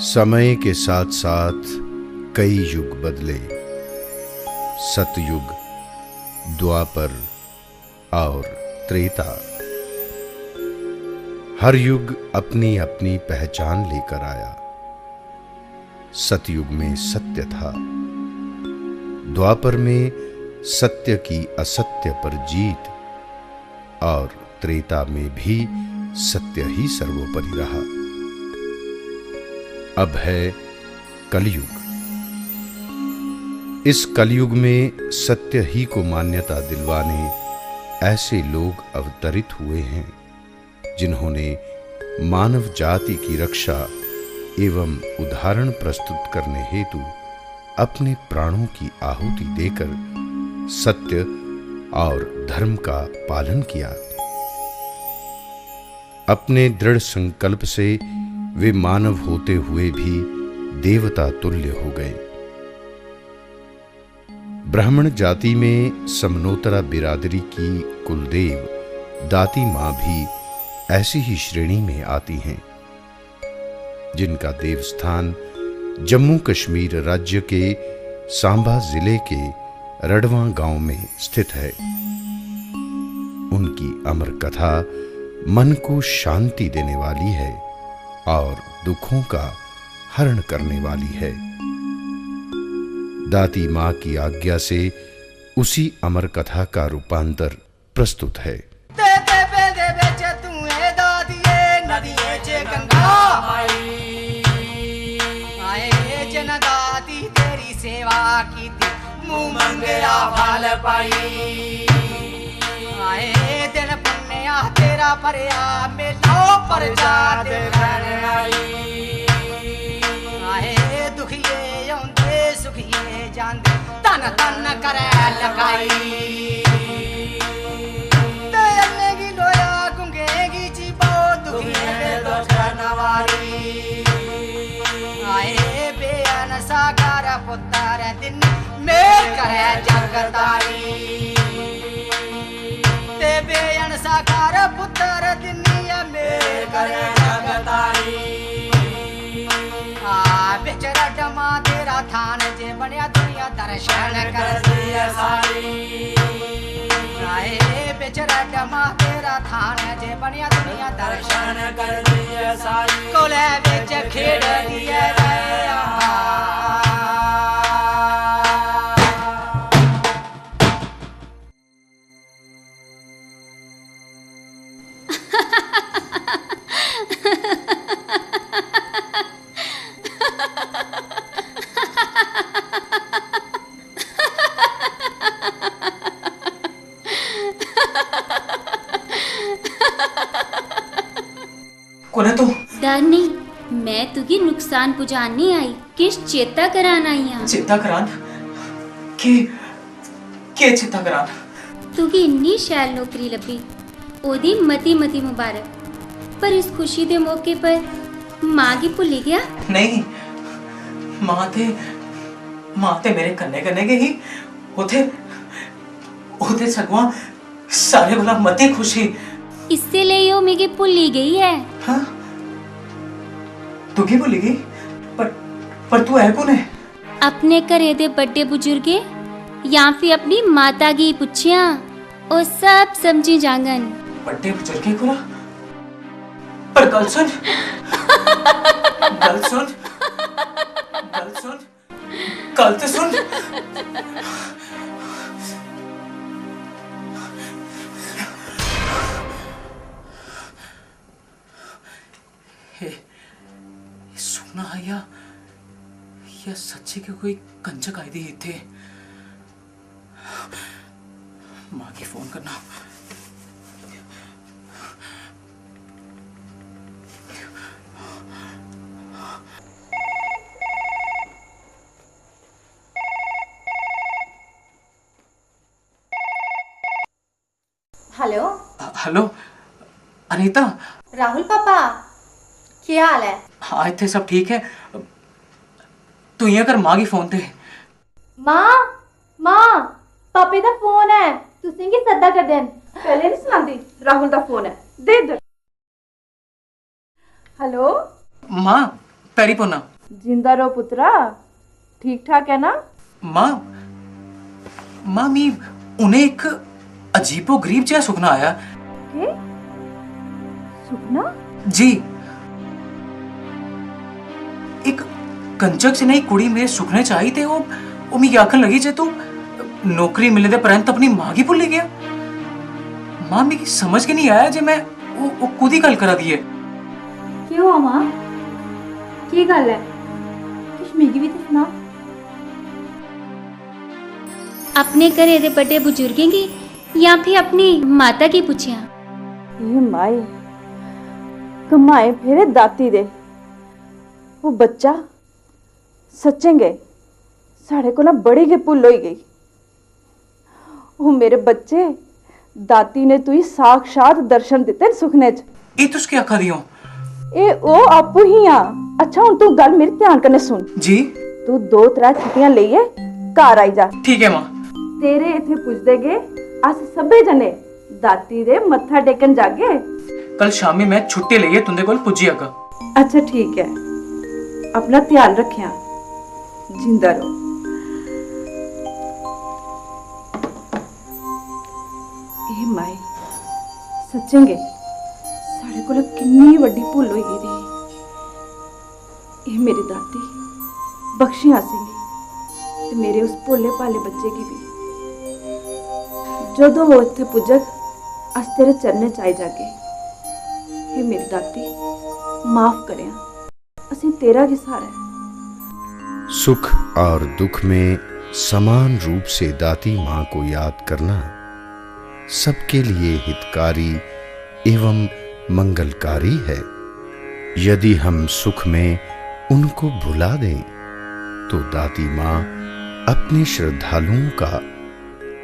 समय के साथ साथ कई युग बदले, सतयुग, द्वापर और त्रेता। हर युग अपनी अपनी पहचान लेकर आया। सतयुग में सत्य था, द्वापर में सत्य की असत्य पर जीत, और त्रेता में भी सत्य ही सर्वोपरि रहा। अब है कलयुग। इस कलयुग में सत्य ही को मान्यता दिलवाने ऐसे लोग अवतरित हुए हैं जिन्होंने मानव जाति की रक्षा एवं उदाहरण प्रस्तुत करने हेतु अपने प्राणों की आहुति देकर सत्य और धर्म का पालन किया। अपने दृढ़ संकल्प से वे मानव होते हुए भी देवता तुल्य हो गए। ब्राह्मण जाति में समनोतरा बिरादरी की कुलदेव दाती मां भी ऐसी ही श्रेणी में आती हैं, जिनका देवस्थान जम्मू कश्मीर राज्य के सांबा जिले के रडवा गांव में स्थित है। उनकी अमर कथा मन को शांति देने वाली है और दुखों का हरण करने वाली है। दाती मां की आज्ञा से उसी अमर कथा का रूपांतर प्रस्तुत है। तेरी सेवा की मुंह मंगया भाल पाई। आए दिन पुण्या तेरा परया मेलो पर जात आई। आए दुखिए औंदे सुखिए जानदे तन तन करे लगाई। ते अल्लेगी लोया गुंगेगी जीबो दुखिए दे दो जनवारी। आए बेअन सागर पुत्र दिन मेल करे जगतारी। ते बेअन सागर पुत्र दिन मेल करे जगतारी। बिच रडमा तेरा थान जे बनिया दुनिया दर्शन कर दिया सारी। आए बिच रडमा तेरा थान जे बनिया दुनिया दर्शन कर दिया सारी। कोले बिच खेड़ दिया रहा। कौन है तू? डर नहीं, मैं तुझे नुकसान पुजानी आई, किस चेता करान आई हां। चेता करान? के चेता करान? तुझे इन्नी शैल नौकरी लभी, ओदी मती मती मुबारक। पर इस खुशी दे मौके पर मां की भुली गया? नहीं, मां ते मेरे कन्ने कन्ने गई। ओते सगवा सारे भला मती खुशी। इससे ले यो मेरी भुली गई है। हाँ? तू की भुली गई? पर तू है कौन है? अपने घरे दे बड़े बुजुर्गे या फिर अपनी माता की पुछिया, ओ सब समझी जांगन। बड़े बुजुर्गे कोला? पर गल सुन। गल सुन। गल तो सुन। सुना या सच्चे के कोई कंजक आई दी थे। मां की फोन करना। हेलो अनीता। राहुल पापा, क्या हाल है? हाँ इतने सब ठीक है। तू यहाँ कर मां की फोन थे। मां पापे दा फोन है, तुसें की सद्दा कर देन। पहले नहीं सुनांदी, राहुल दा फोन है, दे इधर। हेलो मां, पैरी पोना। जिंदा रहो पुत्रा, ठीक ठाक है ना? माँ माँ मी उन्हें एक अजीबोगरीब जहा सुपना आया। के? सुपना? जी, एक कंजक से नहीं कुड़ी मेरे सुखने चाहिए थे। वो मिगी आखन लगी जे तू नौकरी मिलने दे परंत अपनी मां की भुल्ली गया। मां मिगी समझ के नहीं आया जे मैं वो खुद ही गल करा दी है। क्यों मां, की गल है? कुछ मिगी भी तो सुना। अपने घरे दे बड़े बुजुर्गें की या फिर अपनी माता की पूछया? ये माए कमाए फेरे दाती दे, वो बच्चा सच्चेंगे साढ़े को ना बड़ी के भुल होई गई। वो मेरे बच्चे दाती ने तुई साक्षात दर्शन दिते सुखने च। ये तुस क्या आखा दियो? ए ओ आपू ही आ। अच्छा हुन तू गल मेरे ध्यान कन्ने सुन। जी, तू 2-3 छुट्टियां लेइए घर आई जा। ठीक है मां। तेरे इथे पुजदे गे अस सभे जने दाती दे मत्था टेकन जागे। कल शामी मैं छुट्टी लेइए तुंदे कोल पुज्जी आगा। अच्छा ठीक है, अपना ध्यान रखिया, जिंदा रहो। ए माए सच्चेंगे साढ़े कोल किन्नी वड्डी भुल होई गेई दी। ए मेरी दाती बख्शियां असेंगी ते मेरे उस भोले भाले बच्चे की भी। जदों वो इत्थे पुजग अस तेरे चरने च आई जागे। हे मेरी दाती माफ करिया, असीं तेरा की सहारा है। सुख और दुख में समान रूप से दाती मां को याद करना सबके लिए हितकारी एवं मंगलकारी है। यदि हम सुख में उनको भुला दें तो दाती मां अपने श्रद्धालुओं का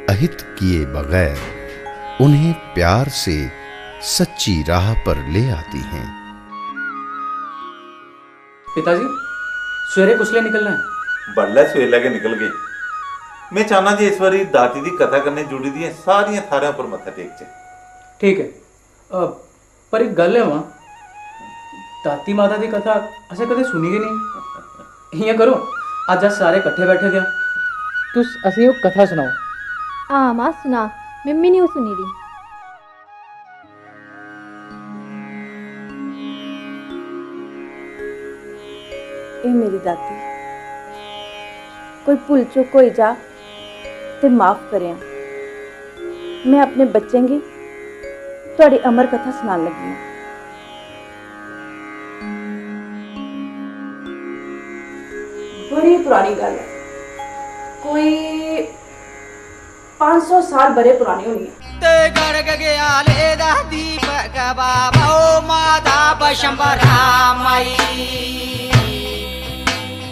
अहित किए बगैर उन्हें प्यार से सच्ची राह पर ले आती हैं। पिताजी सवेरे कुसले निकलना है? बड़ला सवेर लगे निकल गई। मैं चाहना जी इस बारी दाती की कथा करने जुड़ी दी सारिया थारियां पर मत्था टेक चे। ठीक है, पर एक गल है मां, दाती माता की कथा असें कदे सुनी गई नहीं। इयां करो अज अस सारे इकट्ठे बैठे थे, तुस असें वो कथा सुनाओ। हाँ मां सुना, मम्मी ने वो सुनी दी। ए मेरी दाती कोई भुल चुक होई जा ते माफ करें। मैं अपने बच्चें गी थोड़ी अमर कथा सुनान लगी हूं। बड़ी पुरानी गल है, कोई 500 साल बड़े पुरानी होनी है। ते गड़ग गया ले दा दीपक बाबा ओ माता बशंबरा माई।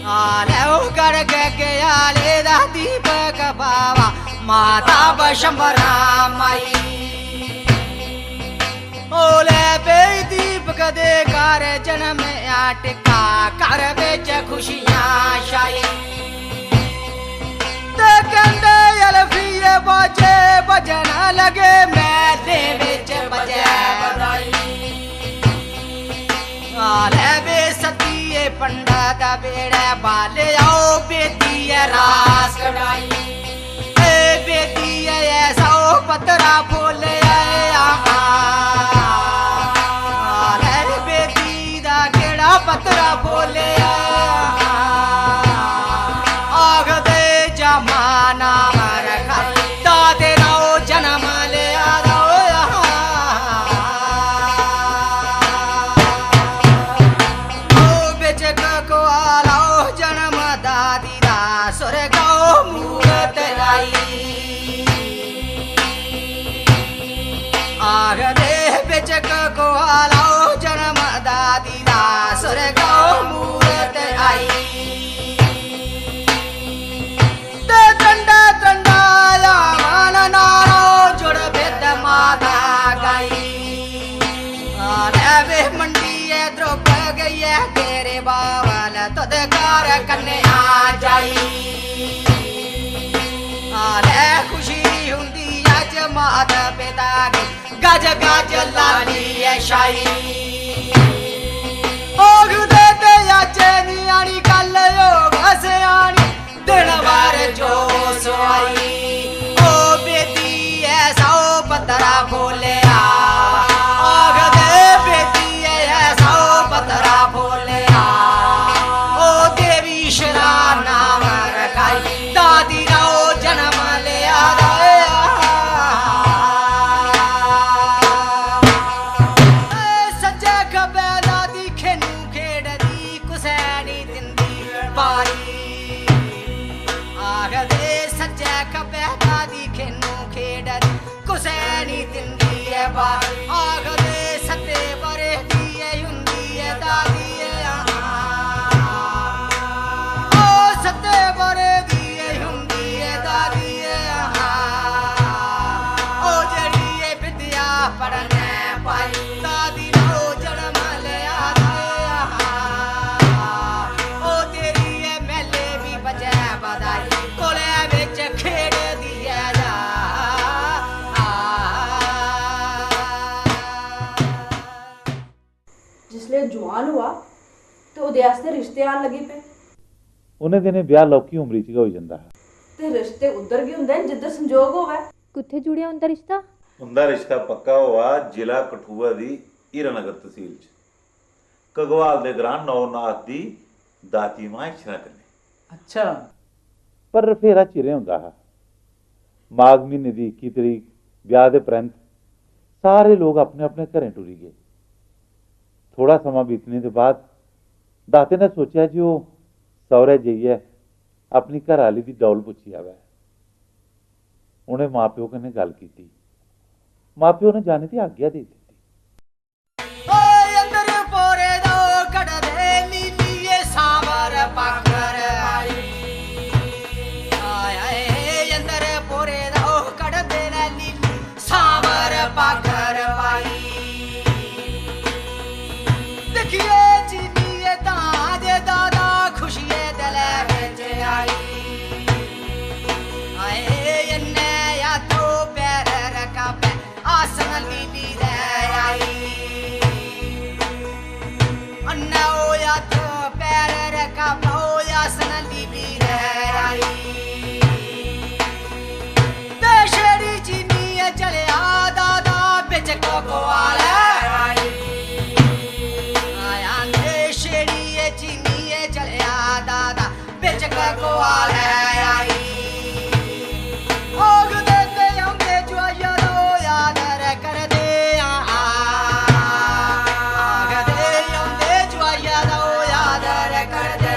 आले ओ गड़ग गया ले दा दीपक बाबा माता बशंबरा माई। ओले बे दीपक दे घर जन्म आटका घर बेच खुशियां शाई। ते कंदे अलफिए बाजे बजन लगे मेले बेच बजे बधाई। आले बे सतिए पंडा दा बेड़ा बाले आओ बेटिए रास कढ़ाई। ए बेटिए ऐसा ओ पतरा बोले पतरा बोले आग दे जमाना रखा दादे राओ जन्म ले बेच को आलाओ जन्म दादी दा सुर गाओ मूरत लाई। आग दे बेच को आलाओ जन्म दादी दा सुर गाओ मूरत आई। ते कंडा कंडा यावन नारो जुड़ भेद माता गई। आले वे मंडी द्रुप गई है तेरे बावल तुद घर कन्ने आ जाई। आले खुशी हुंदी अज मात पिता गी गज गज लाली है शाई। ओग दे ते चाचे नी आनी कल योग सियानी दिन बार जो सोई ओ बेटी ऐसा पतरा बोलिया आग दे बेटी ऐसा पतरा बोलिया ओ देवी शरा नाम रखाई दादी रो जन्म लिया सच्चे खबे दादी खेनू खेड़दी कुसैनी दिंदी बारी आग दे सच्चे खबे दादी खेनू खेड़दी कुसैनी दिंदी है बारी आग दे सत्ते बरे दी हुंदी है दादी ओ सत्ते बरे दी हुंदी है दादी ओ जड़ी विद्या पढ़ने पाई दादी रो जन्म लिया ओ तेरी मेले भी बजे बधाई कोले बिच खेड़ दिया जा जिसले जवान हुआ तो ਉਹਦੇ ਵਾਸਤੇ ਰਿਸ਼ਤੇ ਆਣ ਲੱਗੇ ਪਏ ਉਹਨੇ ਦਿਨੇ ਵਿਆਹ ਲੌਕੀ ਉਮਰੀ 'ਚ ਹੋ ਜਾਂਦਾ ਹੈ ਤੇ ਰਿਸ਼ਤੇ ਉਧਰ ਵੀ ਹੁੰਦੇ ਨੇ ਜਿੱਧਰ ਸੰਜੋਗ ਹੋਵੇ ਕਿੱਥੇ ਜੁੜਿਆ ਹੁੰਦਾ ਰਿਸ਼ਤਾ ਉਹਦਾ ਰਿਸ਼ਤਾ ਪੱਕਾ ਹੋਆ ਜ਼ਿਲ੍ਹਾ ਕਠੂਆ ਦੀ ਹੀਰਾਨਗਰ ਤਹਿਸੀਲ 'ਚ ਕਗਵਾਲ ਦੇ ਗ੍ਰਾਂ ਨੌਨਾਥ ਦੀ ਦਾਤੀ ਮਾਂ ਇਛਰਾ ਕਰਨੇ अच्छा ਪਰ ਫੇਰਾ ਚਿਰੇ ਹੁੰਦਾ ਹੈ ਮਾਘ ਮਹੀਨੇ ਦੀ 21 ਤਰੀਕ ਵਿਆਹ ਦੇ ਪ੍ਰੰਤ ਸਾਰੇ ਲੋਕ ਆਪਣੇ ਆਪਣੇ ਘਰੇ ਟੁਰੀ ਗਏ ਥੋੜਾ ਸਮਾਂ ਬੀਤਣੇ ਦੇ ਬਾਅਦ ਦਾਤੇ ਨੇ ਸੋਚਿਆ ਜੀ ਉਹ ਸਹੁਰੇ ਜਾਈਏ ਆਪਣੀ ਘਰ ਵਾਲੀ ਦੀ ਡੌਲ ਪੁੱਛੀ ਆਵੇ ਉਹਨੇ ਮਾਪਿਓ ਕਨੇ ਗੱਲ ਕੀਤੀ ਮਾਪਿਓ ਨੇ ਜਾਣੇ ਦੀ ਆਗਿਆ ਦੇ ਦਿੱਤੀ ਓਏ ਅੰਦਰ ਪੋਰੇ ਦੋ ਕੜਦੇ ਨੀਲੀਏ ਸਾਵਰ ਪਾਕਰ ਆਈ ਆਏ ਅੰਦਰ ਪੋਰੇ ਦੋ ਕੜਦੇ ਨੀਲੀ ਸਾਵਰ ਪਾਕਰ ਆਈ ਦੇਖੀਏ ਚੀਨੀਏ ਤਾਂ ਜੇ ਦਾਦਾ ਖੁਸ਼ੀਏ ਦਿਲ ਵਿੱਚ ਆਈ ਆਏ ਇੰਨੇ ਯਾ ਤੋ ਪੈਰ ਰਕਾਬੇ ਆਸਨ ਲੀਲੀ ਦੇ ਆਈ ਅੰਨਾ ਹੋਇਆ ਤੋ ਪੈਰ ਰਕਾਬੇ ਆਸਨ ਲੀਲੀ ਦੇ ਆਈ ਤੇ ਸ਼ੇਰੀ ਚੀਨੀਏ ਚਲਿਆ ਦਾਦਾ ਵਿੱਚ ਕੋਕਵਾਲੇ ਆਈ ਆਇਆ ਨੇ ਸ਼ੇਰੀਏ ਚੀਨੀਏ ਚਲਿਆ ਦਾਦਾ ਵਿੱਚ ਕੋਕਵਾਲੇ ਆਈ ਆਗ ਦੇ ਤੇ ਆਉਂਦੇ ਜਵਾਇਆ ਰੋ ਯਾਦ ਕਰਦੇ ਆਗ ਦੇ ਆਉਂਦੇ ਜਵਾਇਆ ਰੋ ਯਾਦ ਕਰਦੇ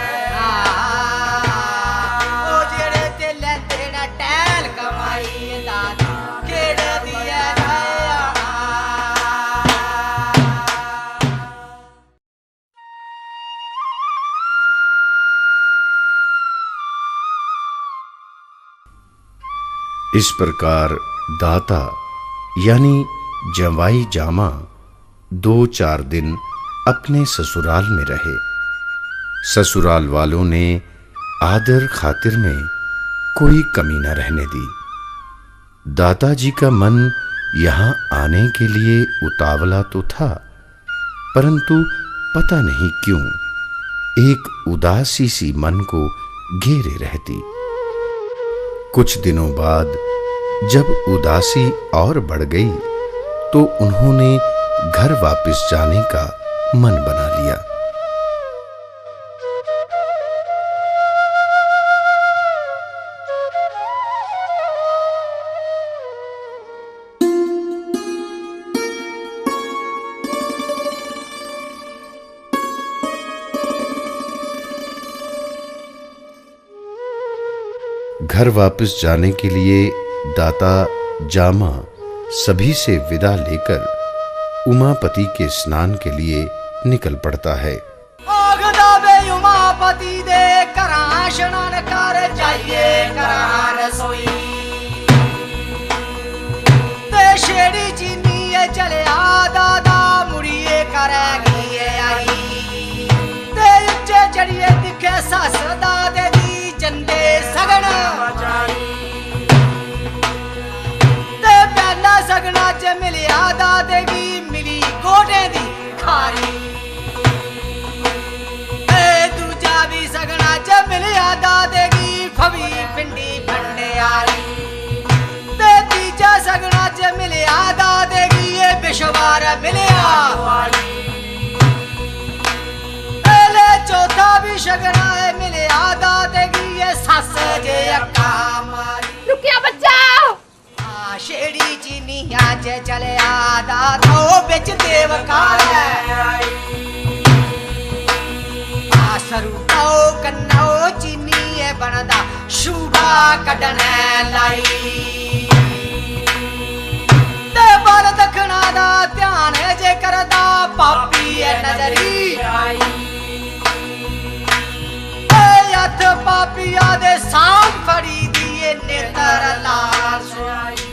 ਉਹ ਜਿਹੜੇ ਤੇ ਲੈਂਦੇ ਨਾ ਟਹਿਲ ਕਮਾਈ ਦਾਦੀ ਕਿਹੜੇ ਦੀਏ इस प्रकार दाता यानी जवाई जामा 2-4 दिन अपने ससुराल में रहे। ससुराल वालों ने आदर खातिर में कोई कमी न रहने दी। दादाजी का मन यहाँ आने के लिए उतावला तो था, परंतु पता नहीं क्यों एक उदासी सी मन को घेरे रहती। कुछ दिनों बाद जब उदासी और बढ़ गई तो उन्होंने घर वापस जाने का मन बना लिया। घर वापस जाने के लिए दाता जामा सभी से विदा लेकर उमापति के स्नान के लिए निकल पड़ता है। आग दावे उमापति दे करां स्नान कर जाइए करां रसोई ते शेड़ी चीनी चलिया दादा मुड़िए करेगी आई ते उच्चे चढ़िए दिखे सस दादे दी जंदे सगन ते पहला सगना च मिलिया दादे की मिली गोडे दी खारी मिलिया दादेगी ये विश्वार मिलिया पहले चौथा भी शगना है मिलिया दादेगी ये सस जे अक्का मारी रुकिया बच्चा शेड़ी चीनिया चे चले आदा थो बिच देवकार आसरू तो कन्नो चीनी है बनदा शुभा कढने लाई ते बाल दखना दा ध्यान है जे करदा पापी है नजरी ए हथ पापिया दे सांभ फड़ी दिए नेतर लाल सुनाई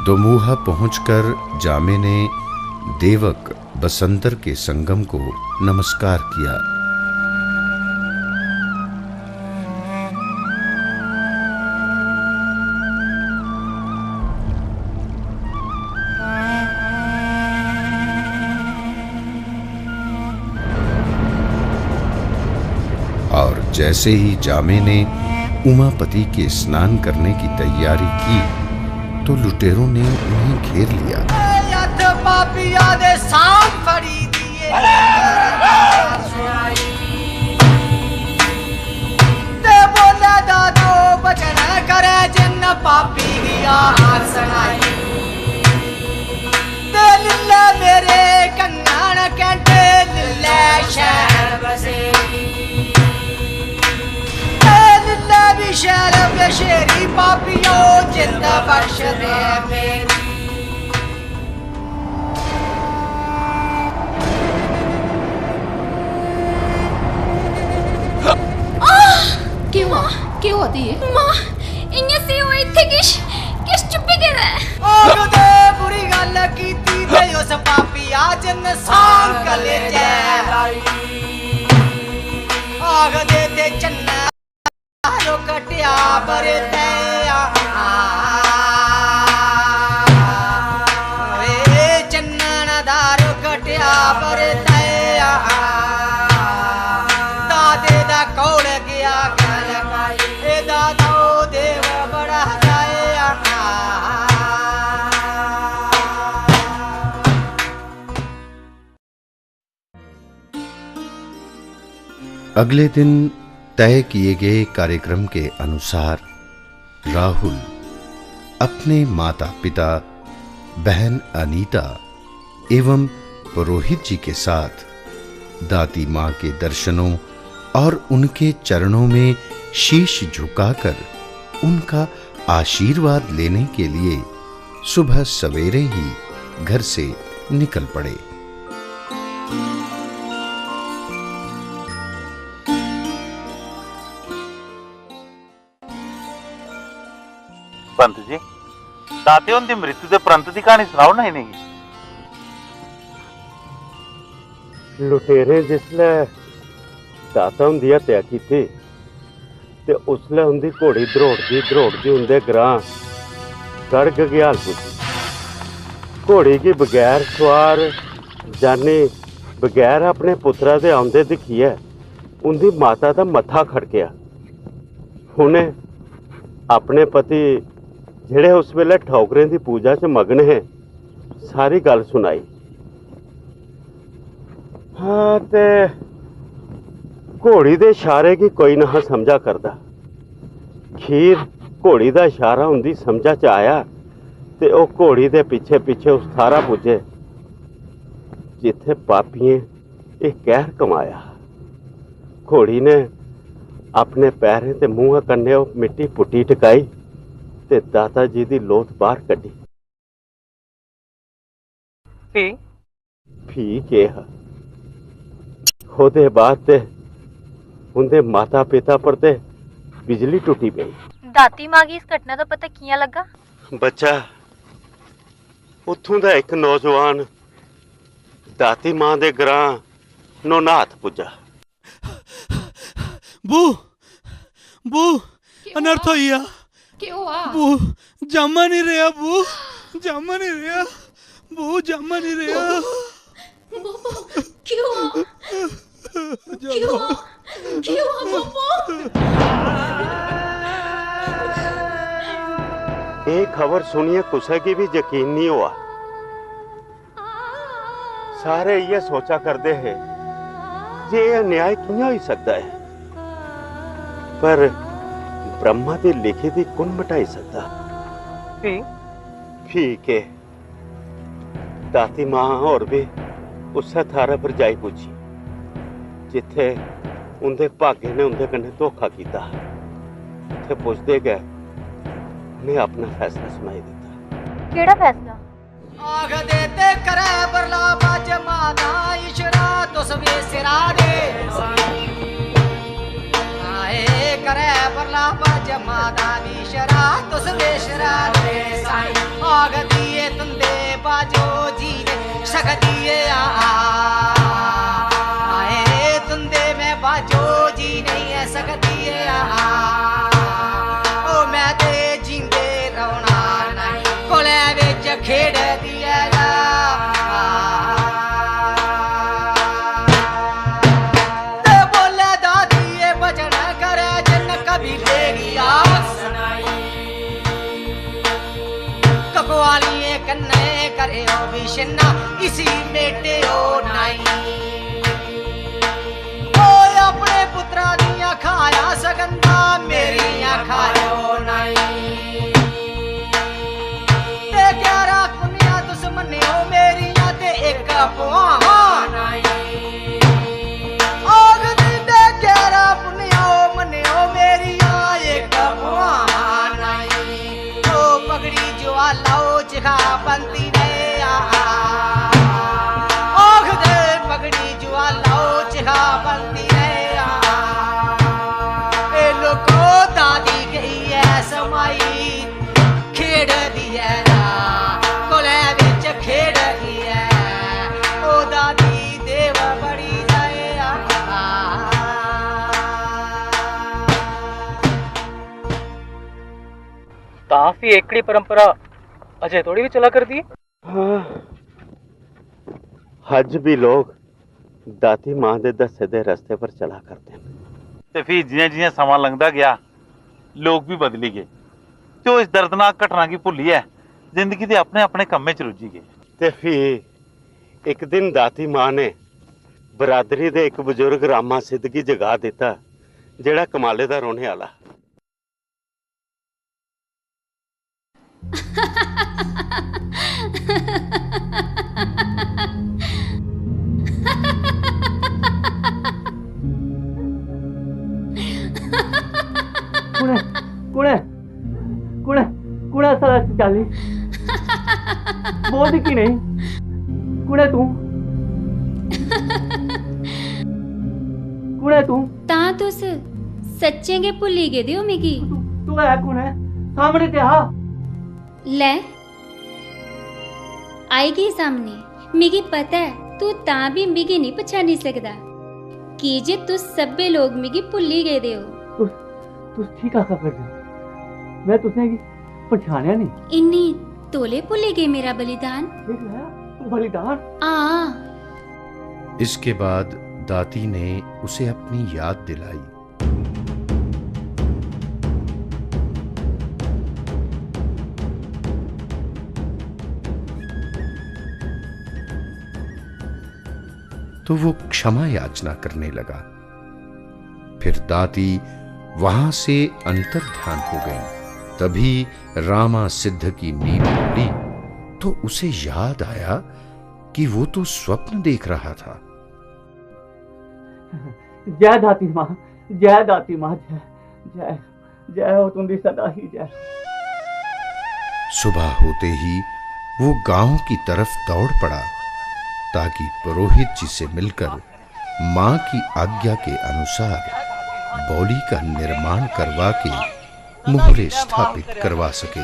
दोमुहा पहुंचकर जामे ने देवक बसंतर के संगम को नमस्कार किया। और जैसे ही जामे ने उमापति के स्नान करने की तैयारी की तो लुटेरों ने उन्हें घेर लिया। यथ पापिया दे सांभ फड़ी दिए ते बोले दादो बचन करे जिन पापी दिया सुनाई ते लिल्ले मेरे कंगन कैंटे लिल्ले शहर बसे शहर बेशेरी पापियों जिंद बख्श दे मेरी क्यों होती है मां इन्ने से होए थे किस चुप्पी कर रहा है ओ दे बुरी गल कीती ते उस पापिया जिन सांग कले जाई आग दे ते चन्ना कटिया बरते चन्नन दारू कटिया बरते दादे दा कौड़ गया गल ए दादा देव बड़ा जाए अगले दिन तय किए गए कार्यक्रम के अनुसार राहुल अपने माता पिता, बहन अनीता एवं पुरोहित जी के साथ दाती मां के दर्शनों और उनके चरणों में शीश झुकाकर उनका आशीर्वाद लेने के लिए सुबह सवेरे ही घर से निकल पड़े। पंत जी दाते उनकी मृत्यु के परंत की कहानी सुनाओ ना इन्हें। लुटेरे जिसले दाता उनकी हत्या की ते उसले उनकी घोड़ी दरोड़ती उनके ग्रां गढ़ गग्याल पुजी। घोड़ी की बगैर सवार जानी बगैर अपने पुत्रा दे आंदे दिखिए उनकी माता का मत्था खड़किया। उन्हें अपने पति जेड़े उस वेले ठौकरें की पूजा च मगन है सारी गल सुनाई। हाँ ते घोड़ी दे इशारे की कोई ना समझा करदा। खीर घोड़ी दा इशारा उंदी समझा च आया ते ओ घोड़ी दे पीछे पीछे उस थारा पुजे जिथे पापियें एक कहर कमाया। घोड़ी ने अपने पैरें ते मूंह कन्ने ओ मिट्टी पुट्टी टकाई ते दाता जी दी लोथ बाहर कड्डी। फी केहा ओदे बाद ते उनदे माता पिता पर ते बिजली टुटी पई। दाती मां गी इस घटना का पता कियां लगा? बच्चा उत्थों दा एक नौजवान दाती मां दे ग्रां नौनाथ पुजा। बू बू अनर्थ होइया। क्यों हुआ? बू जामा नहीं रहा। बू जामा नहीं रहा। बू जामा नहीं रहा। क्यों हुआ? क्यों हुआ? क्यों हुआ ये खबर सुनिए कुछ की भी यकीन नहीं हुआ। सारे ये सोचा करते हैं जे यह न्याय किया हो सकता है, पर ब्रह्मा की लिखी थी कुन मिटाई सकता। ठीक है दाती मां और भी उस थारा पर जाई पूछी जिथे उनके भागे ने उनके कन्ने धोखा किया। उथे पुछते गए उन्हें अपना फैसला सुनाई दिता। केड़ा फैसला? आग देते करे बरला बाज मादा इशरा तो सवे सिरा दे आए करे बरला बाज मादा इशरा तो सवे सिरा दे साई आग दिए तंदे बाजो जी सग दिए आए तंदे में बाजो जी नहीं है सग दिए ओ मैं ते जिंदे रौना नहीं कोले विच खेड़ दिया ते बोले दादी ये बचन करे जन कभी तेरी आस सुनाई ककवाली कन्ने करे ओ विशना इसी मेटे ओ नाई ओ अपने पुत्रा दिया खाया सगंदा मेरिया खायो नाई ते 11 कुनिया दुश्मने ओ मेरिया ते एक पुआहा नाई आग दे 11 पुनिया ओ मने ओ मेरिया एक पुआहा नाई ओ पगड़ी ज्वाला ओ चिखा बनती ने आग दे पगड़ी ज्वाला ओ चिखा बनती ने ए लोको दादी गई है समाई खेड़ दिया कोले विच खेड़ दिया ओ दादी देव बड़ी जाए काफी एकड़ी परंपरा अजय थोड़ी भी चला कर दी। हाँ हज भी लोग दाती मां दे दसे दे रस्ते पर चला करते हैं। ਤੇ ਫਿਰ ਜਿਵੇਂ ਜਿਵੇਂ ਸਮਾਂ ਲੰਘਦਾ ਗਿਆ ਲੋਕ ਵੀ ਬਦਲੀ ਗਏ ਤੇ ਉਹ ਇਸ ਦਰਦਨਾਕ ਘਟਨਾ ਕੀ ਭੁੱਲੀ ਹੈ ਜ਼ਿੰਦਗੀ ਦੇ ਆਪਣੇ ਆਪਣੇ ਕੰਮੇ ਚ ਰੁੱਝੀ ਗਏ। ਤੇ ਫਿਰ ਇੱਕ ਦਿਨ ਦਾਤੀ ਮਾਂ ਨੇ ਬਰਾਦਰੀ ਦੇ ਇੱਕ ਬਜ਼ੁਰਗ ਰਾਮਾ ਸਿੱਧਗੀ ਜਗਾ ਦਿੱਤਾ ਜਿਹੜਾ ਕਮਾਲੇ ਦਾ ਰੋਣੇ ਵਾਲਾ। कुणे कुणे कुणे कुणे साला चाली बोल दी की नहीं कुणे तू कुणे तू ता तुस सच्चे गै भुल्ली गेदे हो मिगी। तू है कुणे सामने ते आ ले आई गई सामने। मिगी पता है तू ता भी मिगी नहीं पछानी सकदा कि जे तुस सब्बे लोग मिगी भुल्ली गेदे हो। तू ठीक आखा कर दे मैं तुसने की पहचानिया नहीं। इन्नी तोले भुल्ली गए मेरा बलिदान। देख लिया तू बलिदान। इसके बाद दाती ने उसे अपनी याद दिलाई। तो वो क्षमा याचना करने लगा। फिर दाती वहां से अंतर्ध्यान हो गई। तभी रामा सिद्ध की नींद खुली तो उसे याद आया कि वो तो स्वप्न देख रहा था। जय दाती मां, जय दाती मां, जय जय जय हो तुम दी सदा ही जय। सुबह होते ही वो गांव की तरफ दौड़ पड़ा ताकि पुरोहित जी से मिलकर मां की आज्ञा के अनुसार बौली का निर्माण करवा के मोहरे स्थापित करवा सके।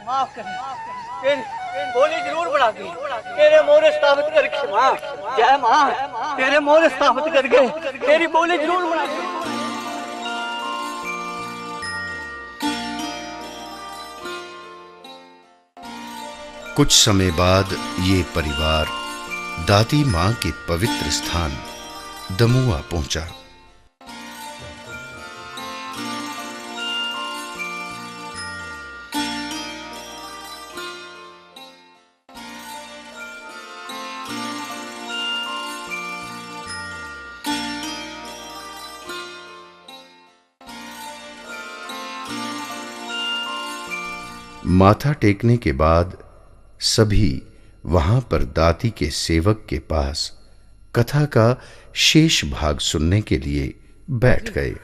माफ कर, बोली जरूर बना दी, तेरे मोहरे स्थापित करके मां, जय मां, तेरे मोहरे स्थापित करके तेरी बोली जरूर बना दी। कुछ समय बाद ये परिवार दाती मां के पवित्र स्थान दमुआ पहुंचा। माथा टेकने के बाद सभी वहां पर दाती के सेवक के पास कथा का शेष भाग सुनने के लिए बैठ गए।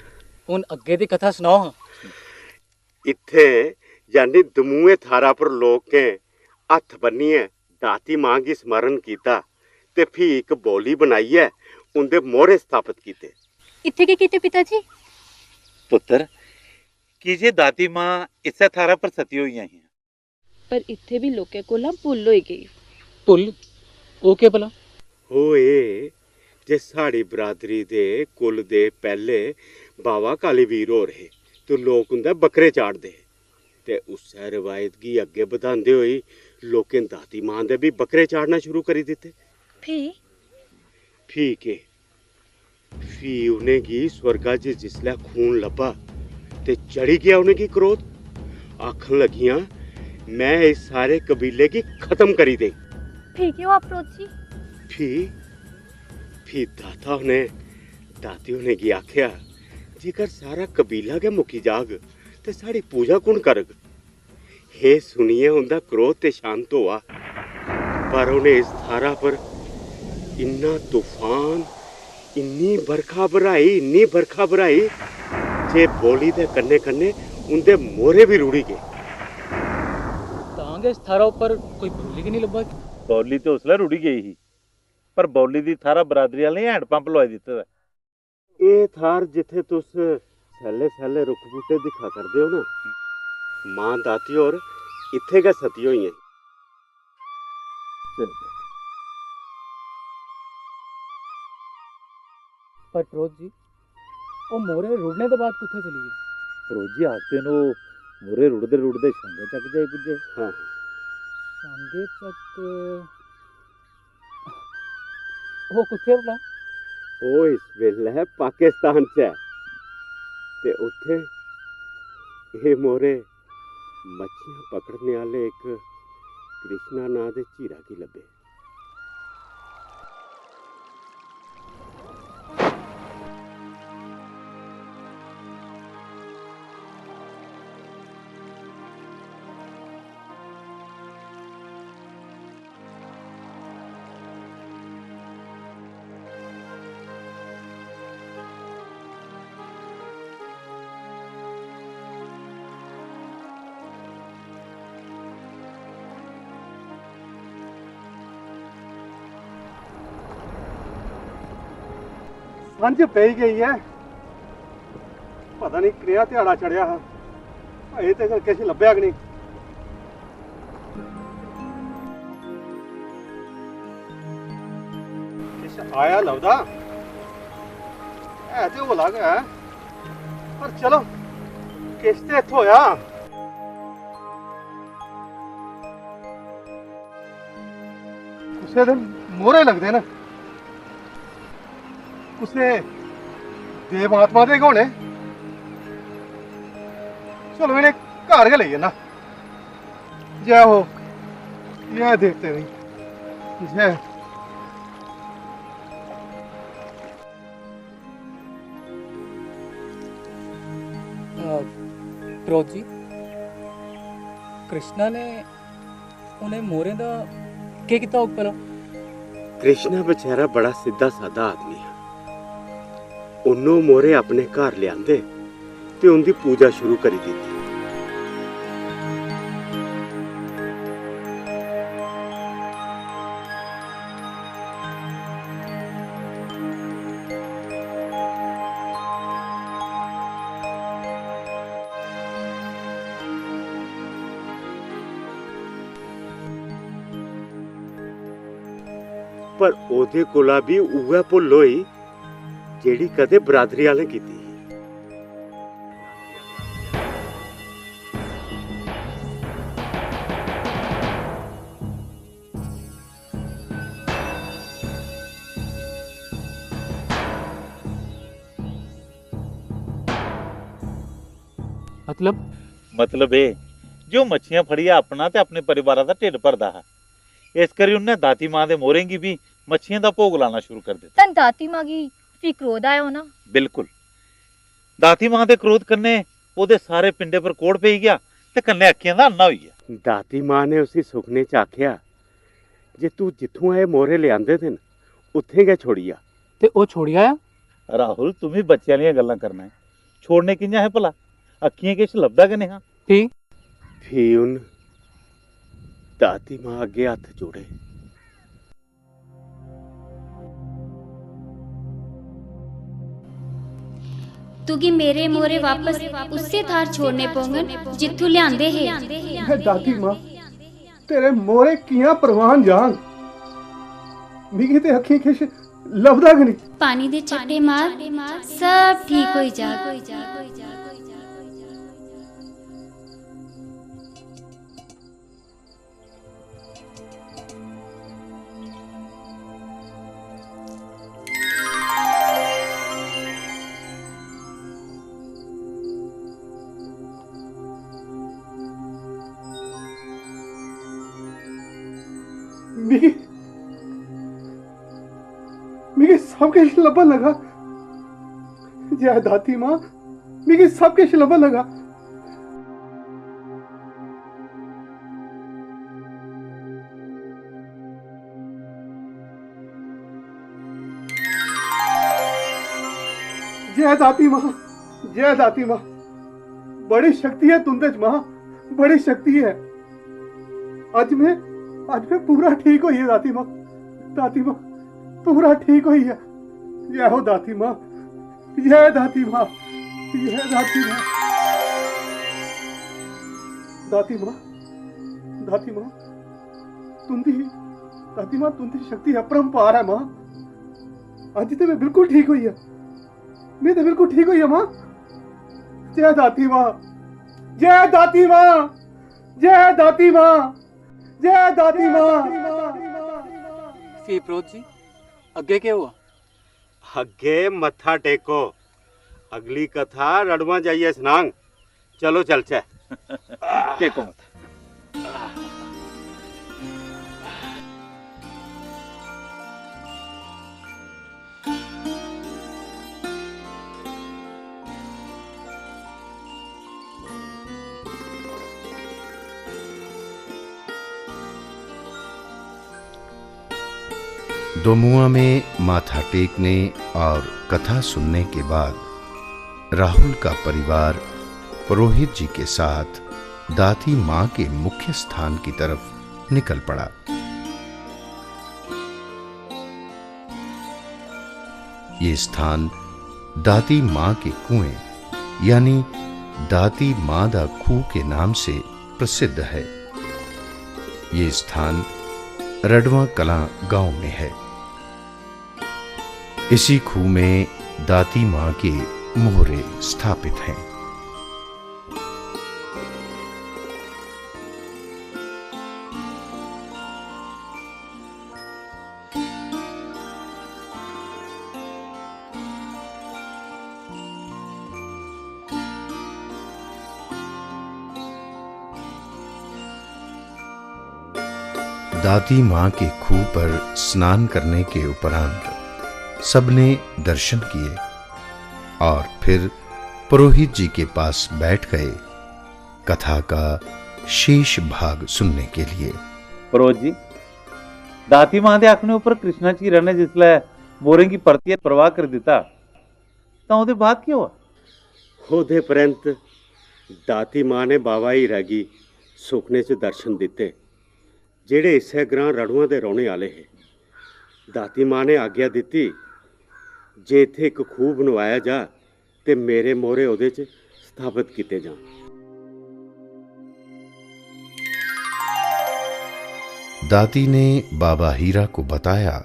उन अग्गे दी कथा सुनाओ। इत्थे यानी दमुए थारा पर लोग के हथ बन्निए दाती मां की स्मरण कीता ते फ्ही एक बोली बनाइए उनदे मोहरे स्थापित कीते। इत्थे के कीते पिताजी? पुत्र कीजे दाती मां इसे थारा पर सती हुई हैं, पर इत्थे भी लोके कोला भुल होई गई। भुल ओ के भला? होए जे साड़ी बरादरी दे कुल दे पहले बावा काली वीर हो रहे तो लोग उंदे बकरे चाड़दे ते उस्सै रिवायत गी अग्गे बधांदे होई लोकें दाती मां दे भी बकरे चाड़ना शुरू करी दित्ते। फ्ही के फ्ही उ'नें गी स्वर्गा च जिसलै खून लब्भा ते चढ़ी गया उ'नें गी क्रोध। आखन लगियां मैं इस सारे कबीले गी खत्म करी दे। फ्ही क्यों आप जी? फ्ही दाता उ'नें दाती उ'नें गी आखेआ जेकर सारा कबीला गै मुक्की जाग ते साड़ी पूजा कुण करग। हे सुनिए उंदा क्रोध ते शांत होआ, पर उ'नें इस थारा पर इन्ना तूफान इन्नी बरखा बराई जे बोली दे कन्ने कन्ने उंदे मोहरे भी रुड़ी गए। तांगे इस थारा ऊपर कोई बोली की नहीं लब्भा। बौली तो उसलै रुड़ी गई ही, पर बौली दी थारा बरादरी वाले हैंड पंप लवाई दित्ते दा। ए थार जिथे तुस सैले सैले रुख बूटे दिखा करदे हो ना, मां दाती और इत्थे गै सती होई हैं। पर प्रोत जी ओ मोरे रुड़ने के बाद कुत्थे चली गई? प्रोत जी आखते नो मोरे रुड़दे शांगे चक जाए पुजे। हाँ शांगे चक वो कुत्थे भला? ओ इस वेले पाकिस्तान च है ते उत्थे ये मोरे मच्छियां पकड़ने वाले एक कृष्णा नां दे झीरा की लब्भे। संज पे गई है, पता नहीं कनेहा ध्याड़ा चढ़िया हा, अजे तक किश लभ्या कि नहीं। किश आया लभदा है ते भला गै, पर चलो किश ते इत्थों होया। कुसै दे मोहरे लगदे न, कुसै देवात्मा दे होने। चलो इन्हें घर गै लेई जाना। जय हो जय देवते नहीं, जय प्रोत जी, कृष्णा ने उन्हें मोरे दा के किता उपर? कृष्णा बेचारा बड़ा सीधा साधा आदमी है। उन्हों मोरे अपने घर लियांदे ते उनकी पूजा शुरू करी दी। पर ओदे कोला भी उहे भुल होई जेड़ी कदे बरादरी वाले कीती। मतलब ये जो मच्छियां फड़िया अपना ते अपने परिवार का ढिड भरदा है, इस करी उन्हें दाती मां दे मोहरें गी भी मच्छियां दा भोग लाना शुरू कर दिता। तन दाती मां गी फ्ही क्रोध आया होना। बिल्कुल, दाती मां दे क्रोध कन्ने ओदे सारे पिंडे पर कोड़ पेई गया ते कन्ने अक्खियां दा अन्ना होई गया। दाती मां ने उसी सुखने च आख्या जे तू जिथों ए मोहरे लियांदे थे उत्थे गै छोड़िया ते ओ छोड़ी आया। राहुल तुम ही बच्चे वाली गल्लां करना है, छोड़ने कियां है भला? अक्खियां किश लभदा कि नहीं? ठीक फ्ही उन दाती मां अगे हथ जोड़े। तुगी मेरे मोरे वापस उसे थार छोड़ने पोंगन जिथू लियांदे है। दाती मां तेरे मोरे कियां परवान जान, मिगी ते अखी किश लभदा कि नहीं। पानी दे छट्टे मार सब ठीक हो जा। मिगी सब किश लब्भन लगा। जय दाती मां, मिगी सब किश लब्भन लगा। जय दाती मां, जय दाती मां, बड़ी शक्ति है तुंदे च मां, बड़ी शक्ति है। अज मैं पूरा ठीक होई है दाती मां, दाती मां पूरा ठीक होई है। जय हो दाती मां, जय दाती मां, जय दाती मां। दाती मां, दाती मां तुंदी शक्ति अपरंपार है मां। अज तो मैं बिल्कुल ठीक हुई है, मैं तो बिल्कुल ठीक हुई है मां। जय दाती मां, जय दाती मां, जय दाती मां, जय दाती मां। फी प्रोत जी अगे क्या हुआ? अगे मत्था टेको, अगली कथा रड़वा जाइए स्नांग। चलो चलचे। टेको मत। दोमुआ में माथा टेकने और कथा सुनने के बाद राहुल का परिवार पुरोहित जी के साथ दाती मां के मुख्य स्थान की तरफ निकल पड़ा। ये स्थान दाती मां के कुएं यानी दाती मां दा खूह के नाम से प्रसिद्ध है। ये स्थान रडवा कलां गांव में है। इसी खूह में दाती मां के मोहरे स्थापित हैं। दाती मां के खूह पर स्नान करने के उपरांत सबने दर्शन किए और फिर पुरोहित जी के पास बैठ गए कथा का शेष भाग सुनने के लिए। परोज जी, दाती मां दे आखने उपर कृष्णा झीरा ने जिसले मोरे की परतियै प्रवाह कर दिता तां ओहदे बाद की होआ? ओहदे परैंत दाती मां ने बाबा हीरा गी सुखने च दर्शन दिते, जेड़े इस्सै ग्रां रड़ुआं दे रौहने आले हे। दाती मां ने आग्या दित्ती जे इत्थे एक खूह बनवाया जा ते मेरे मोहरे ओहदे च स्थापित किते जान। दाती ने बाबा हीरा को बताया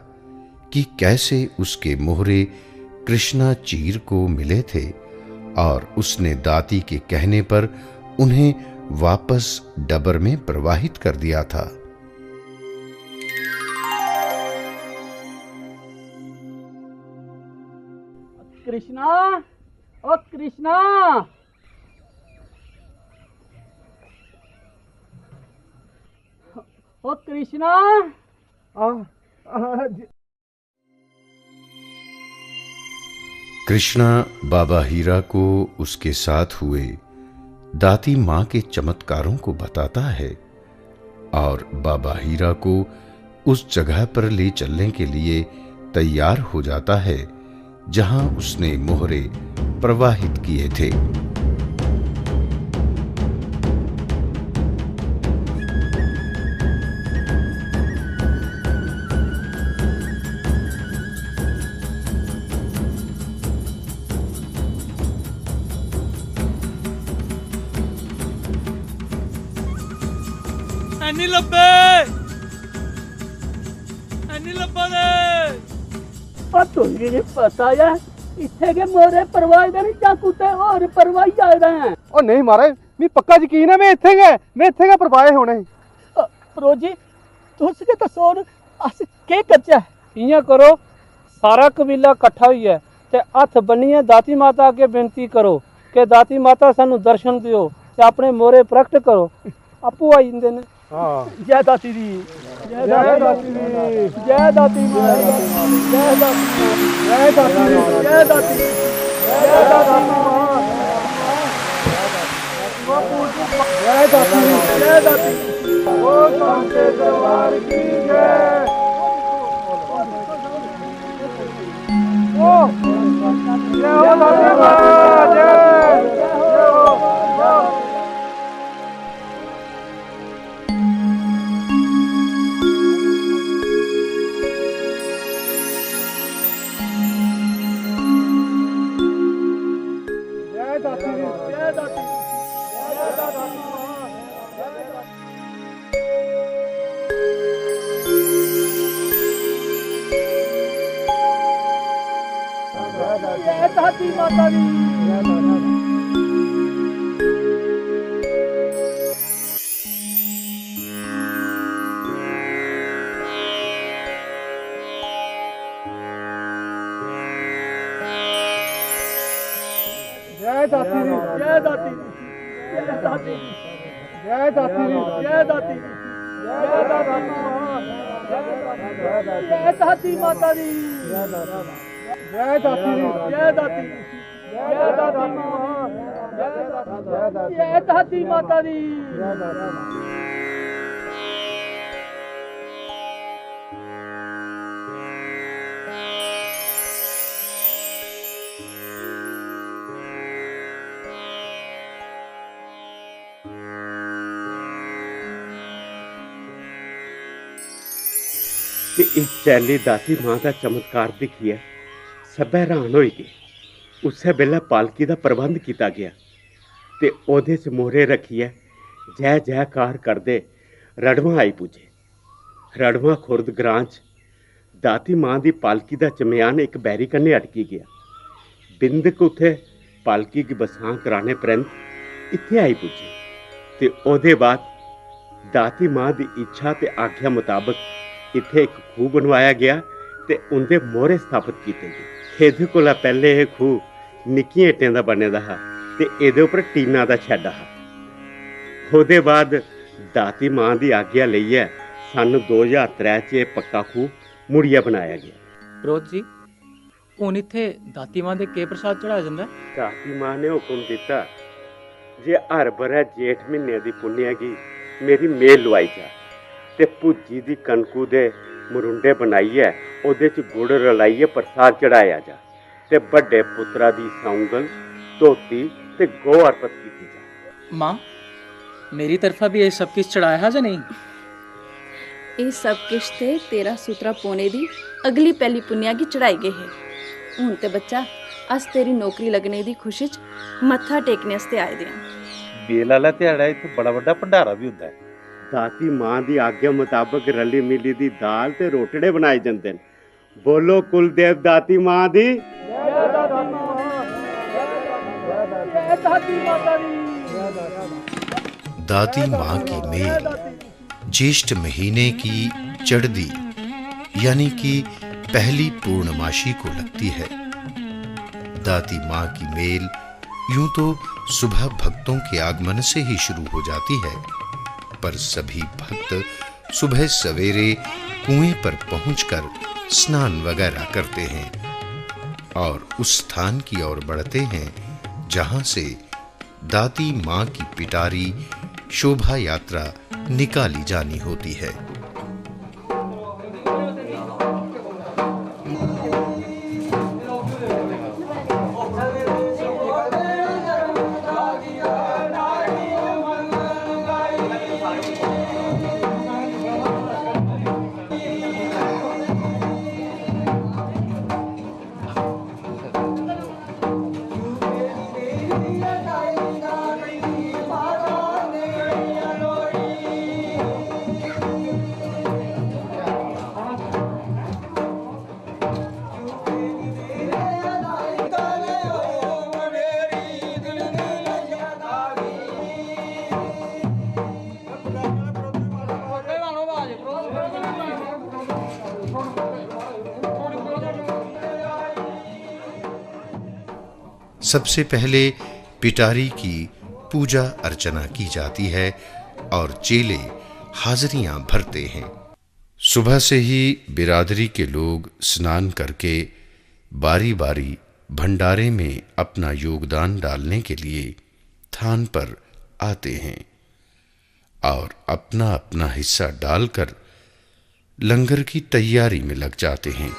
कि कैसे उसके मोहरे कृष्णा चीर को मिले थे और उसने दाती के कहने पर उन्हें वापस डबर में प्रवाहित कर दिया था। कृष्णा, ओ कृष्णा, ओ कृष्णा। कृष्णा बाबा हीरा को उसके साथ हुए दाती मां के चमत्कारों को बताता है और बाबा हीरा को उस जगह पर ले चलने के लिए तैयार हो जाता है जहां उसने मोहरे प्रवाहित किए थे। ਐਨੀ ਲੱਭੇ, ਐਨੀ ਲੱਭਾ ਦੇ। ओ तुझे नहीं पता है इत्थे के मोरे परवाही दे नहीं जा कुत्ते और परवाही आए हैं। ओ नहीं महाराज, मैं पक्का यकीन है मैं इत्थे गै परवाए होने। परोजी तुस के दसो अस के करचै? इयां करो, सारा कबीला इकट्ठा होई है ते हत्थ बन्निए दाती माता अगे बेनती करो कि दाती माता सानू दर्शन दियो ते अपने मोरे प्रगट करो। आपू आई जंदे ने। जय दाती दी, जय दाती दी, जय दाती मां, जय दाती, जय दाती, जय दाती, जय दाती मां, जय दाती, जय दाती, ओ सांते दरबार की जय। ओ जय हो दाती मां, जय हो। दाती माता दी। जय दाती दी, जय दाती, जय दाती, जय दाती, जय दाती, जय दाती मां, जय दाती माता दी, जय दाती, जय दाती, जय दाती मां, जय दाती माता दी। कि इस चैली दाती मां का चमत्कार दिखिए सब हैरान हो गए। उसे वेले पालकी का प्रबंध किया गया ते ओहदे च मोहरे रखिए जय जयकार करदे रड़वा आई पुजे। रड़वा खुर्द ग्रां च दाती मां की पालकी का चमयान एक बैरी कन्ने अटकी गया। बिंदक उत्थे पालकी की बसां कराने परैंत इत्थे आई पुजे ते ओहदे बाद दाती मां की इच्छा ते आग्या मुताबक इत्थे एक खूह बनवाया गया ते उनके मोहरे स्थापित किए गए। एहदे कोला पहले यह खूह निक्कियां इट्टें दा बने दा हा ते एहदे उपर टीना दा शैड हा। ओहदे बाद दाती मां की आग्या लईए सन 2003 च पक्का खूह मुड़िया बनाया गया। रोज जी हुण इत्थे दाती मां दे के प्रसाद चढ़ाया जंदा? दाती मां ने हुक्म दिता जे हर बरै जेठ महीने दी पुन्नेआ गी मेरी मेल लुआई जा ते भुज्जी दी कनकू दे मरुंडे बनाइयै ओह्दे च गुड़ रलाइयै प्रसाद चढ़ाया जा ते बड्डे पुत्तरा दी सौंगल धोती ते गौ अर्पत कीती जा। माँ मेरी तरफा भी ये सब किश चढ़ाया है या नहीं? ये सब किश ते तेरा सूत्रा पौने दी अगली पहली पुन्नेआ गी चढ़ाई गए है। हूं ते बच्चा अस तेरी नौकरी लगने दी खुशी च मत्था टेकने आस्ते आए दे आं। बेल आह्ला ध्याड़ा इत्थे बड़ा बड्डा भंडारा भी हुंदा है। दाती मां दी आज्ञा मुताबक रली मिली दी दाल ते रोटड़े बनाए जंदे न। बोलो कुलदेव दाती मां दी। दाती मां की मेल ज्येष्ठ महीने की चढ़दी यानी कि पहली पूर्णमासी को लगती है। दाती मां की मेल यूं तो सुबह भक्तों के आगमन से ही शुरू हो जाती है, पर सभी भक्त सुबह सवेरे कुएं पर पहुंचकर स्नान वगैरह करते हैं और उस स्थान की ओर बढ़ते हैं जहां से दाती मां की पिटारी शोभा यात्रा निकाली जानी होती है। सबसे पहले पिटारी की पूजा अर्चना की जाती है और चेले हाजरियां भरते हैं। सुबह से ही बिरादरी के लोग स्नान करके बारी बारी भंडारे में अपना योगदान डालने के लिए थान पर आते हैं और अपना अपना हिस्सा डालकर लंगर की तैयारी में लग जाते हैं।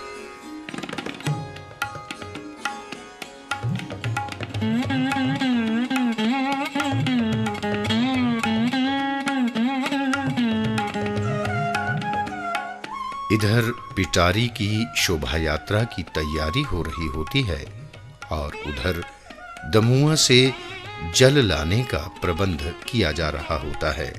इधर पिटारी की शोभा यात्रा की तैयारी हो रही होती है और उधर दमुआ से जल लाने का प्रबंध किया जा रहा होता है।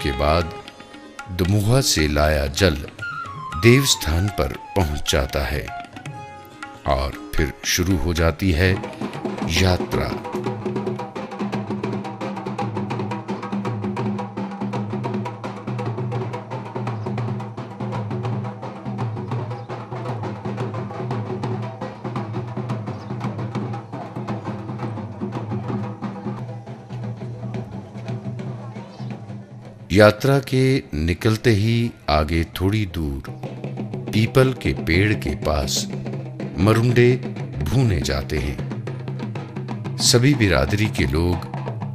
के बाद दमुहा से लाया जल देवस्थान पर पहुंच जाता है और फिर शुरू हो जाती है यात्रा। यात्रा के निकलते ही आगे थोड़ी दूर पीपल के पेड़ के पास मरुंडे भूने जाते हैं। सभी बिरादरी के लोग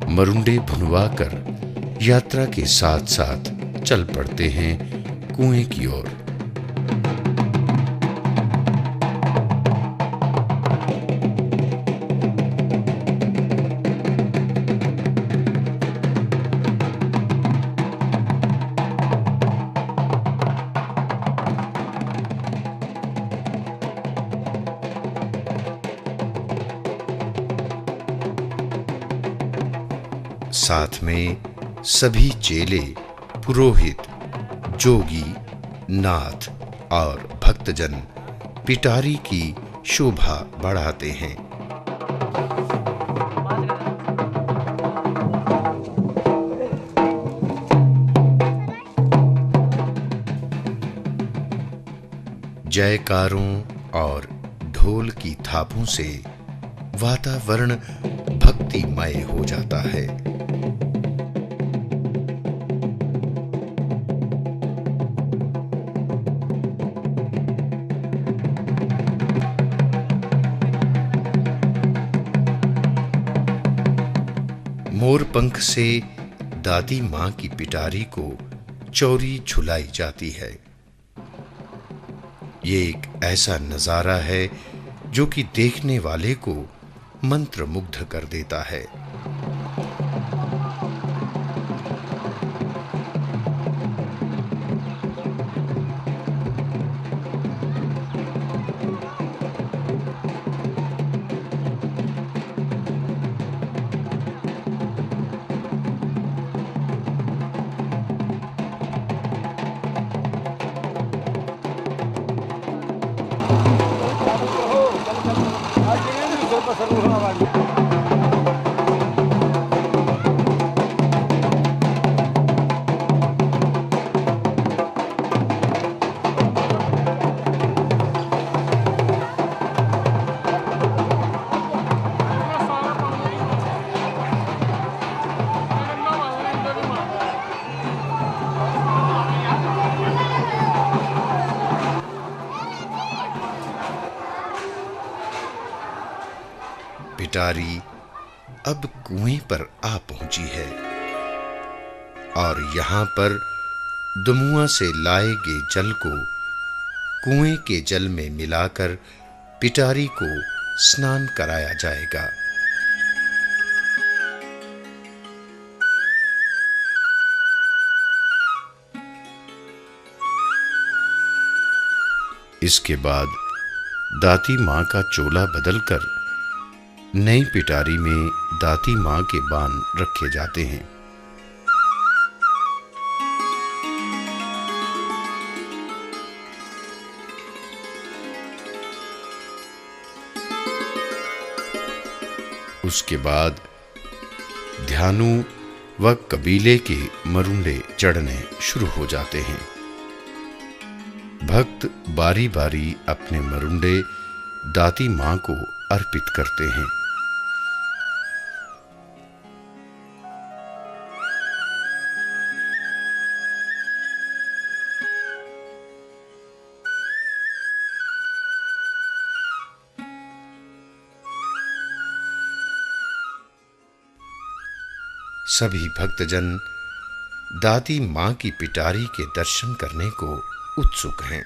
मरुंडे भुनवा कर यात्रा के साथ साथ चल पड़ते हैं कुएं की ओर। साथ में सभी चेले, पुरोहित, जोगी, नाथ और भक्तजन पिटारी की शोभा बढ़ाते हैं। जयकारों और ढोल की थापों से वातावरण भक्तिमय हो जाता है। मोर पंख से दादी मां की पिटारी को चौरी झुलाई जाती है। ये एक ऐसा नजारा है जो कि देखने वाले को मंत्रमुग्ध कर देता है। पिटारी अब कुएं पर आ पहुंची है और यहां पर दमुआ से लाए गए जल को कुएं के जल में मिलाकर पिटारी को स्नान कराया जाएगा। इसके बाद दाती मां का चोला बदलकर नई पिटारी में दाती मां के बान रखे जाते हैं। उसके बाद ध्यानु व कबीले के मरुंडे चढ़ने शुरू हो जाते हैं। भक्त बारी बारी अपने मरुंडे दाती मां को अर्पित करते हैं। सभी भक्तजन दाती मां की पिटारी के दर्शन करने को उत्सुक हैं।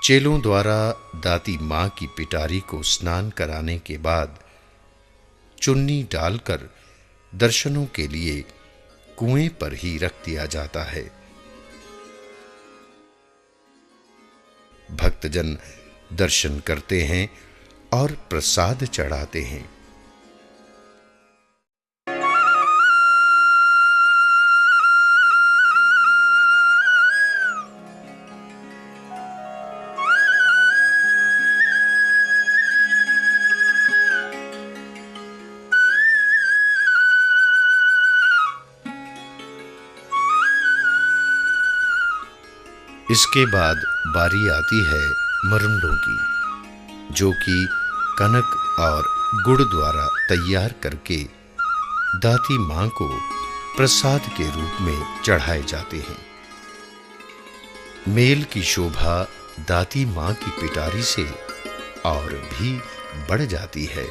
चेलों द्वारा दाती मां की पिटारी को स्नान कराने के बाद चुन्नी डालकर दर्शनों के लिए कुएं पर ही रख दिया जाता है। भक्तजन दर्शन करते हैं और प्रसाद चढ़ाते हैं। इसके बाद बारी आती है मरुंडों की, जो कि कनक और गुड़ द्वारा तैयार करके दाती मां को प्रसाद के रूप में चढ़ाए जाते हैं। मेल की शोभा दाती मां की पिटारी से और भी बढ़ जाती है।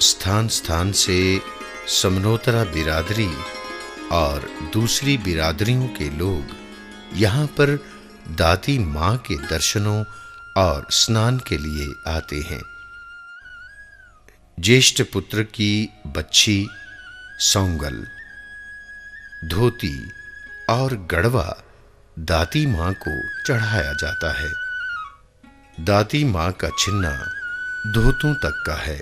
स्थान स्थान से समनोतरा बिरादरी और दूसरी बिरादरियों के लोग यहाँ पर दाती मां के दर्शनों और स्नान के लिए आते हैं। ज्येष्ठ पुत्र की बच्ची, सौंगल, धोती और गड़वा दाती मां को चढ़ाया जाता है। दाती मां का छिन्ना धोतों तक का है।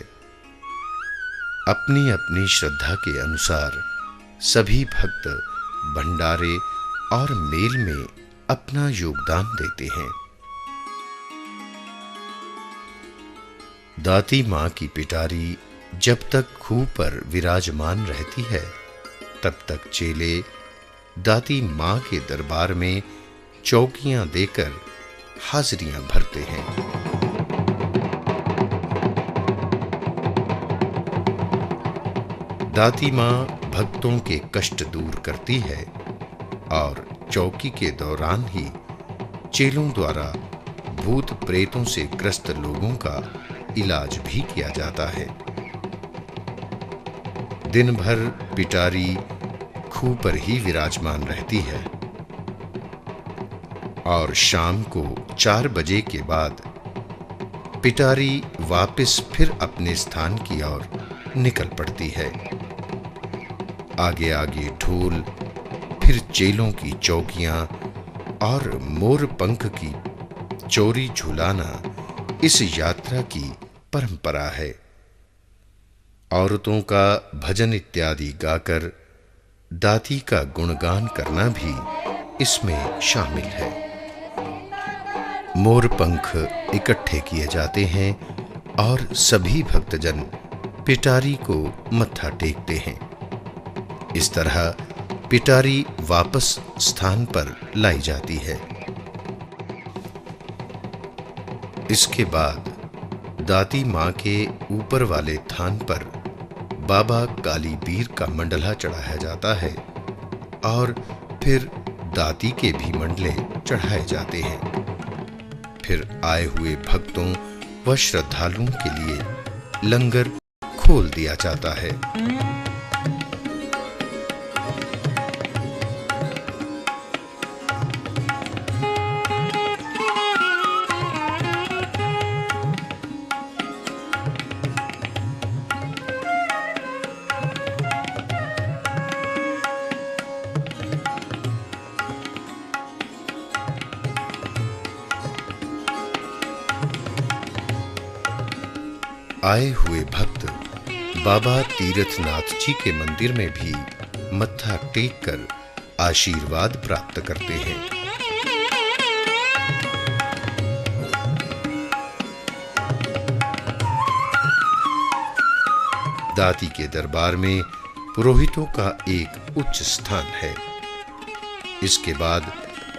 अपनी अपनी श्रद्धा के अनुसार सभी भक्त भंडारे और मेल में अपना योगदान देते हैं। दाती मां की पिटारी जब तक खूह पर विराजमान रहती है, तब तक चेले दाती मां के दरबार में चौकियां देकर हाजिरियां भरते हैं। दाती मां भक्तों के कष्ट दूर करती है और चौकी के दौरान ही चेलों द्वारा भूत प्रेतों से ग्रस्त लोगों का इलाज भी किया जाता है। दिन भर पिटारी खूह पर ही विराजमान रहती है और शाम को 4 बजे के बाद पिटारी वापस फिर अपने स्थान की ओर निकल पड़ती है। आगे आगे ढोल, फिर चेलों की चौकियां और मोर पंख की चोरी झुलाना इस यात्रा की परंपरा है। औरतों का भजन इत्यादि गाकर दाती का गुणगान करना भी इसमें शामिल है। मोर पंख इकट्ठे किए जाते हैं और सभी भक्तजन पिटारी को मत्था टेकते हैं। इस तरह पिटारी वापस स्थान पर लाई जाती है। इसके बाद दाती मां के ऊपर वाले थान पर बाबा कालीबीर का मंडला चढ़ाया जाता है और फिर दाती के भी मंडले चढ़ाए जाते हैं। फिर आए हुए भक्तों व श्रद्धालुओं के लिए लंगर खोल दिया जाता है। आए हुए भक्त बाबा तीर्थनाथ जी के मंदिर में भी मत्था टेक कर आशीर्वाद प्राप्त करते हैं। दाती के दरबार में पुरोहितों का एक उच्च स्थान है। इसके बाद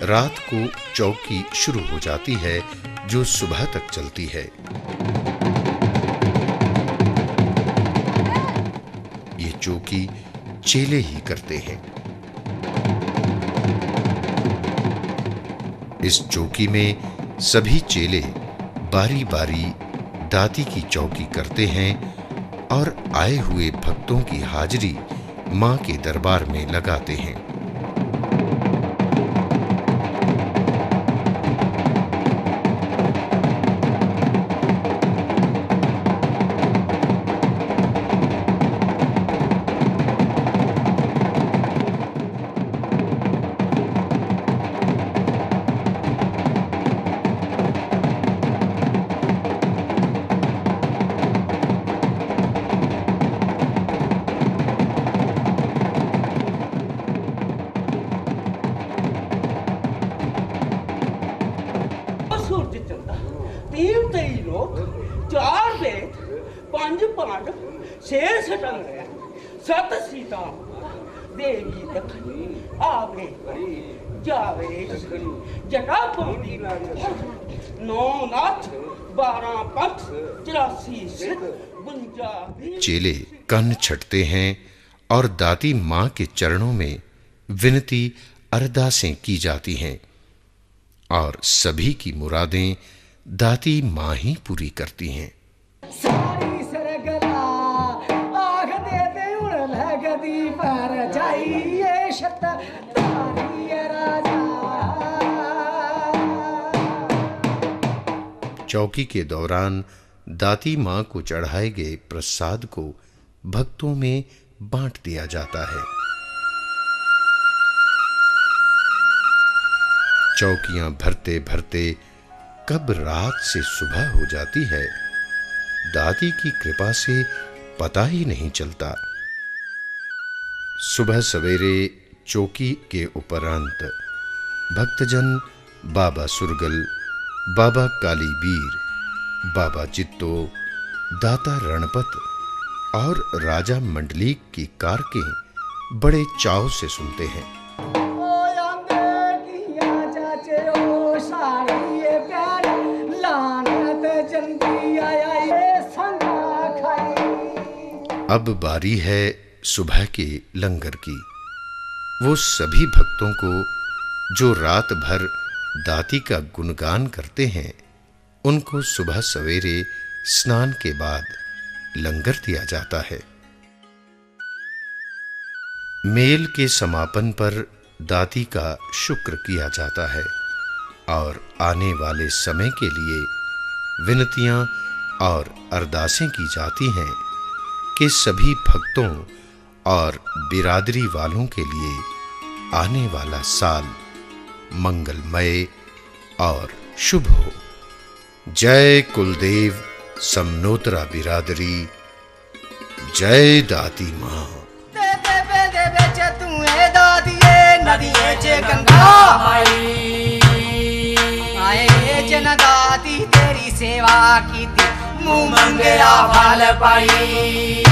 रात को चौकी शुरू हो जाती है, जो सुबह तक चलती है। ये चौकी चेले ही करते हैं। इस चौकी में सभी चेले बारी बारी दाती की चौकी करते हैं और आए हुए भक्तों की हाजिरी मां के दरबार में लगाते हैं। तीन तई लोग, 4 वेद, 5 पांडव, 6 सतंग, 7 सीता, देवी दखनी, आगे जावे जटा पौड़ी 9 नाथ 12 पथ 84 सिद्ध 52। चेले कन्न छटते हैं और दाती मां के चरणों में विनती अरदासें की जाती हैं और सभी की मुरादें दाती मां ही पूरी करती हैं। सारी सरगला आग दे दे उड़ लगदी पर जाइए शत तारी राजा। चौकी के दौरान दाती मां को चढ़ाए गए प्रसाद को भक्तों में बांट दिया जाता है। चौकियां भरते भरते कब रात से सुबह हो जाती है, दाती की कृपा से पता ही नहीं चलता। सुबह सवेरे चौकी के उपरांत भक्तजन बाबा सुरगल, बाबा कालीबीर, बाबा चित्तो, दाता रणपत और राजा मंडलीक की कारकें बड़े चाव से सुनते हैं। अब बारी है सुबह के लंगर की। वो सभी भक्तों को जो रात भर दाती का गुणगान करते हैं, उनको सुबह सवेरे स्नान के बाद लंगर दिया जाता है। मेल के समापन पर दाती का शुक्र किया जाता है और आने वाले समय के लिए विनतियां और अरदासें की जाती हैं कि सभी भक्तों और बिरादरी वालों के लिए आने वाला साल मंगलमय और शुभ हो। जय कुलदेव समनोतरा बिरादरी, जय दाती मां। नदिये च गंगा आई आए जन दाती तेरी सेवा की मुंह मंगया फल पाई।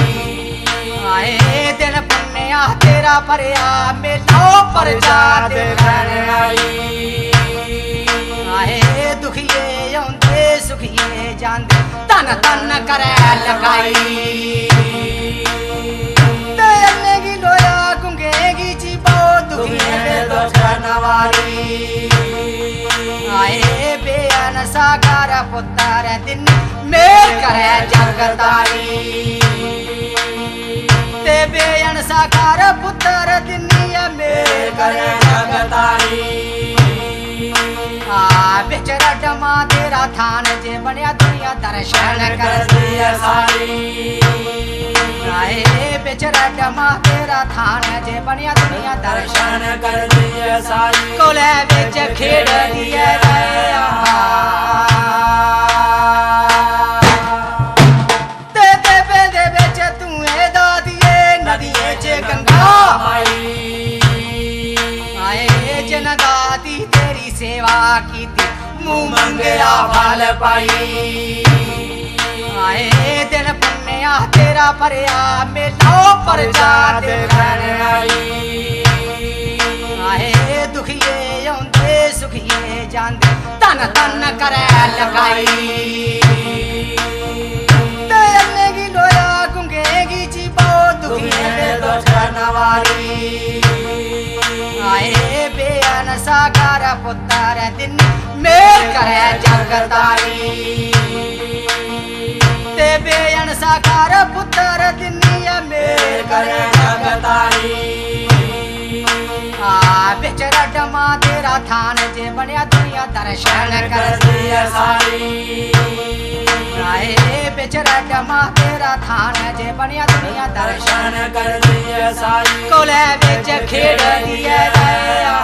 आए दिन पुण्या तेरा परया मेलो पर जात आई। आए दुखिए आंदे सुखिए जांदे तन तन करे लगाई। तेरनेगी लोया गुंगेगी जीवो दुखिए नवारी। आए बेअन सागर पुत्र दिन मेल करे जगतारी। ते बेअन सागर पुत्र दिन मेल करे जगतारी। बेचरा डमा तेरा थान जे बनया दुनिया दर्शन कर दिया सारी। आए बेचरा डमा तेरा थान जे बनया दुनिया दर्शन कर दिया सारी। कोले बेच खेड़ दिया गया ते बेदे बेच तू ए दादिए नदिये च गंगा आई। आए जन दाती तेरी सेवा की मुंह मंगया फल पाई। आए दिन पुण्या तेरा परया मेलो पर जात आई। आए दुखिए आंदे सुखिए जांदे तन तन करे लगाई। तेरनेगी लोया गुंगेगी जीवो दुखिए नवारी। आए बेअन सागर पुत्र दिन मेल करे जगतारी। ते बेअन सागर पुत्र दिन मेल करे जगतारी। बेचरा डमा तेरा थान जे बनया दुनिया दर्शन कर दिया सारी। आए बेचरा डमा तेरा थान जे बनया दुनिया दर्शन कर दिया सारी। कोले बेच खेड़ दिया गया